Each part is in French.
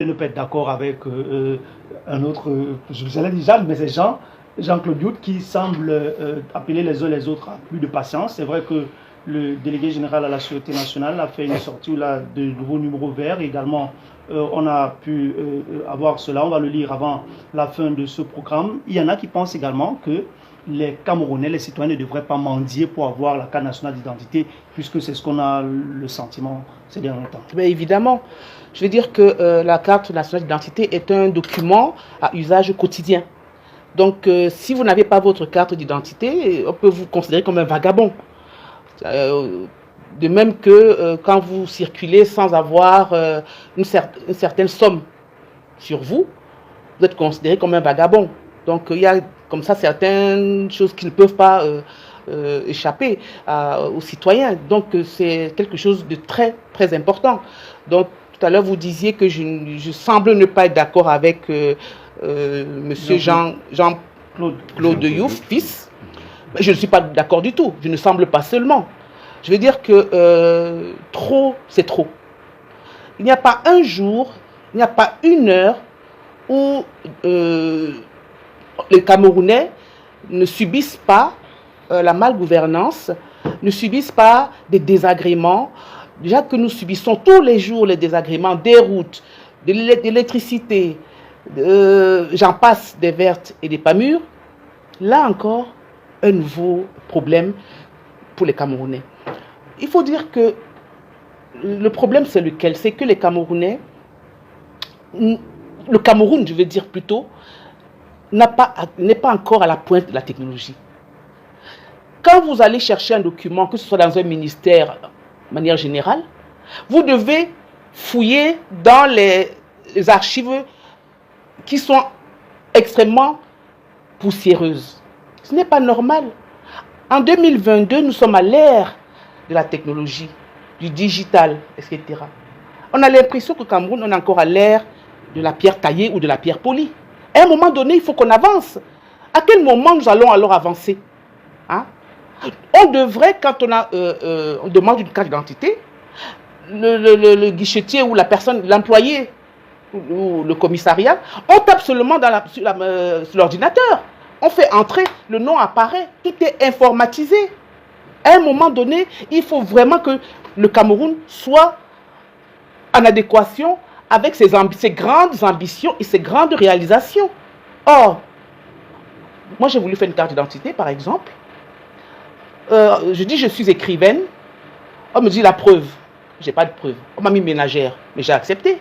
Je ne peux être d'accord avec un autre, je l'ai dit Jacques, mais c'est Jean-Claude Diout qui semble appeler les uns les autres à plus de patience. C'est vrai que le délégué général à la Sûreté nationale a fait une sortie là, de nouveaux numéros verts. Également, on a pu avoir cela, on va le lire avant la fin de ce programme. Il y en a qui pensent également que les Camerounais, les citoyens ne devraient pas mendier pour avoir la carte nationale d'identité, puisque c'est ce qu'on a le sentiment ces derniers temps. Mais évidemment, je veux dire que la carte nationale d'identité est un document à usage quotidien. Donc, si vous n'avez pas votre carte d'identité, on peut vous considérer comme un vagabond. De même que quand vous circulez sans avoir une certaine somme sur vous, vous êtes considéré comme un vagabond. Donc, il y a comme ça certaines choses qui ne peuvent pas échapper aux citoyens. Donc, c'est quelque chose de très, très important. Donc, tout à l'heure, vous disiez que je semble ne pas être d'accord avec monsieur Jean-Claude Youf, fils. Mais je ne suis pas d'accord du tout. Je ne semble pas seulement. Je veux dire que trop, c'est trop. Il n'y a pas un jour, il n'y a pas une heure où les Camerounais ne subissent pas la malgouvernance, ne subissent pas des désagréments. Déjà que nous subissons tous les jours les désagréments des routes, de l'électricité, j'en passe, des vertes et des pas mûres. Là encore, un nouveau problème pour les Camerounais. Il faut dire que le problème, c'est lequel? C'est que les Camerounais, le Cameroun, je veux dire plutôt, n'est pas encore à la pointe de la technologie. Quand vous allez chercher un document, que ce soit dans un ministère de manière générale, vous devez fouiller dans les archives qui sont extrêmement poussiéreuses. Ce n'est pas normal. En 2022, nous sommes à l'ère de la technologie, du digital, etc. On a l'impression qu'au Cameroun, on est encore à l'ère de la pierre taillée ou de la pierre polie. À un moment donné, il faut qu'on avance. À quel moment nous allons alors avancer? Hein? On devrait, quand on demande une carte d'identité, le guichetier ou la personne, l'employé ou le commissariat, on tape seulement sur l'ordinateur. On fait entrer, le nom apparaît, tout est informatisé. À un moment donné, il faut vraiment que le Cameroun soit en adéquation avec ses grandes ambitions et ses grandes réalisations. Or, moi j'ai voulu faire une carte d'identité par exemple. Je dis je suis écrivaine. On me dit la preuve. J'ai pas de preuve. On m'a mis ménagère, mais j'ai accepté.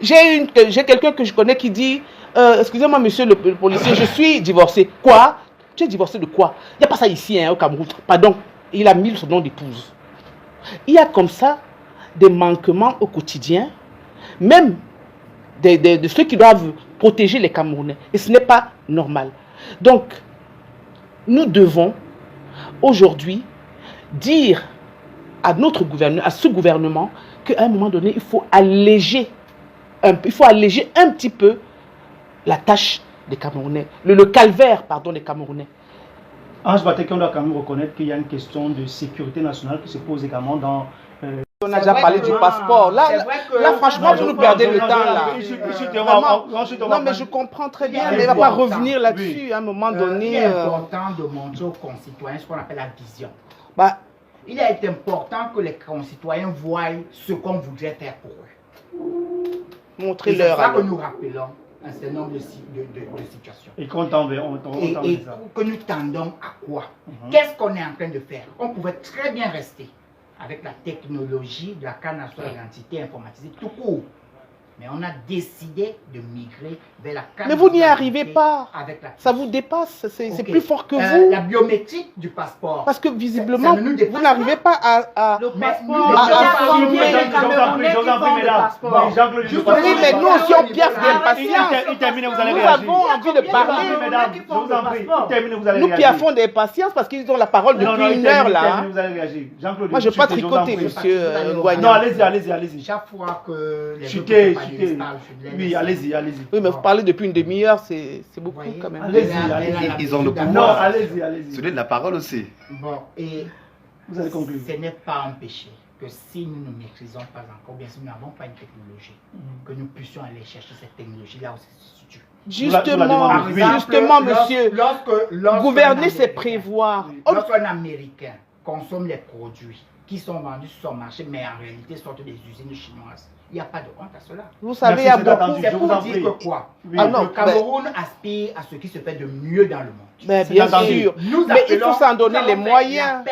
J'ai quelqu'un que je connais qui dit excusez-moi monsieur le policier, je suis divorcé. Quoi? Tu es divorcé de quoi? Il n'y a pas ça ici au Cameroun. Pardon, il a mis son nom d'épouse. Il y a comme ça des manquements au quotidien, même de ceux qui doivent protéger les Camerounais. Et ce n'est pas normal. Donc, nous devons aujourd'hui dire à notre gouvernement, à ce gouvernement, qu'à un moment donné, il faut alléger un petit peu la tâche des Camerounais, le calvaire, pardon, des Camerounais. Ange Batek, on doit quand même reconnaître qu'il y a une question de sécurité nationale qui se pose également dans... On a déjà parlé du passeport. Là, franchement, vous nous perdez le temps. Non, mais je comprends très bien, mais on ne va pas revenir là-dessus à un moment donné. Il est important de montrer aux concitoyens ce qu'on appelle la vision. Il est important que les concitoyens voient ce qu'on voudrait faire pour eux. Montrez-leur. C'est ça que nous rappelons un certain nombre de situations. Et qu'on t'en veut, et que nous tendons à quoi? Qu'est-ce qu'on est en train de faire? On pouvait très bien rester avec la technologie de la carte nationale d'identité informatisée tout court. Mais on a décidé de migrer vers la carte. Mais vous n'y arrivez pas. Ça vous dépasse. C'est plus fort que vous. La biométrique du passeport. Parce que visiblement, vous n'arrivez pas à... Le passeport. Les Camerounais qui font le passeport. Oui, mais nous aussi, on piaffe d'impatience. Nous avons envie de parler. Nous piaffons d'impatience parce qu'ils ont la parole depuis une heure là. Moi, je ne veux pas tricoter, monsieur Ngouagnan. Non, allez-y. Chaque fois que les chutez. Oui, allez-y. Oui, mais vous parlez depuis une demi-heure, c'est beaucoup quand même. Allez-y. Ils ont le pouvoir. Non, allez-y. Celui de la parole aussi. Bon, et vous allez conclure. Ce n'est pas un péché que si nous ne maîtrisons pas encore, bien si nous n'avons pas une technologie, que nous puissions aller chercher cette technologie là où elle se situe. Justement, monsieur, gouverner, c'est prévoir. Lorsqu'un Américain consomme les produits qui sont vendus sur son marché, mais en réalité sortent des usines chinoises, il n'y a pas de honte à cela. Vous savez, il y a beaucoup... C'est pour dire que quoi? Le Cameroun aspire à ce qui se fait de mieux dans le monde. Mais bien sûr, mais il faut s'en donner les moyens.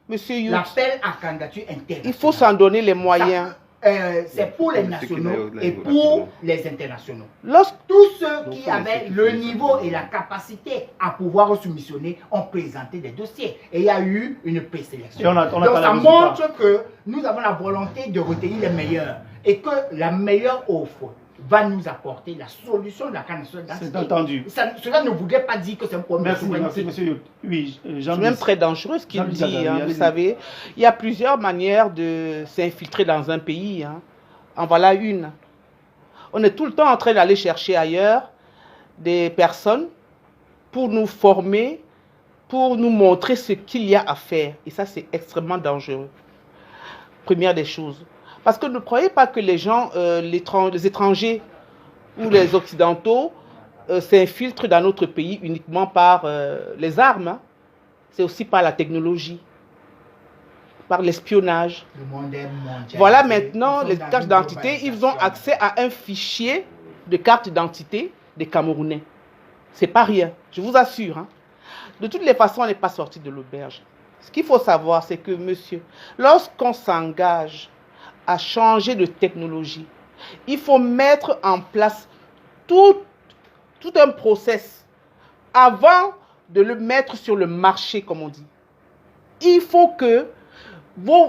Monsieur Youth, l'appel à candidature internationale. Il faut s'en donner les moyens. C'est pour les nationaux et pour les internationaux. Lorsque tous ceux qui avaient le niveau et la capacité à pouvoir soumissionner ont présenté des dossiers. Et il y a eu une présélection. Donc ça montre que nous avons la volonté de retenir les meilleurs et que la meilleure offre va nous apporter la solution de la candidature d'identité. C'est entendu. Cela ne voudrait pas dire que c'est un problème. Merci, monsieur. Oui, c'est même très dangereux ce qu'il dit. Vous savez, il y a plusieurs manières de s'infiltrer dans un pays. En voilà une. On est tout le temps en train d'aller chercher ailleurs des personnes pour nous former, pour nous montrer ce qu'il y a à faire. Et ça, c'est extrêmement dangereux. Première des choses. Parce que ne croyez pas que les gens, les étrangers ou les occidentaux s'infiltrent dans notre pays uniquement par les armes. C'est aussi par la technologie, par l'espionnage. Voilà maintenant, les cartes d'identité, ils ont accès à un fichier de cartes d'identité des Camerounais. C'est pas rien, je vous assure. De toutes les façons, on n'est pas sorti de l'auberge. Ce qu'il faut savoir, c'est que, monsieur, lorsqu'on s'engage à changer de technologie, il faut mettre en place tout un process avant de le mettre sur le marché, comme on dit. Il faut que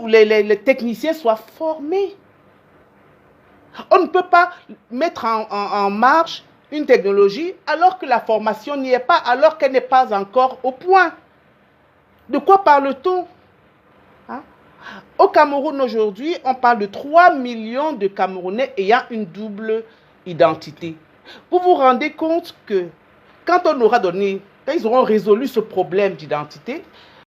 les techniciens soient formés. On ne peut pas mettre en marche une technologie alors que la formation n'y est pas, alors qu'elle n'est pas encore au point. De quoi parle-t-on? Au Cameroun aujourd'hui, on parle de 3 millions de Camerounais ayant une double identité. Vous vous rendez compte que quand ils auront résolu ce problème d'identité,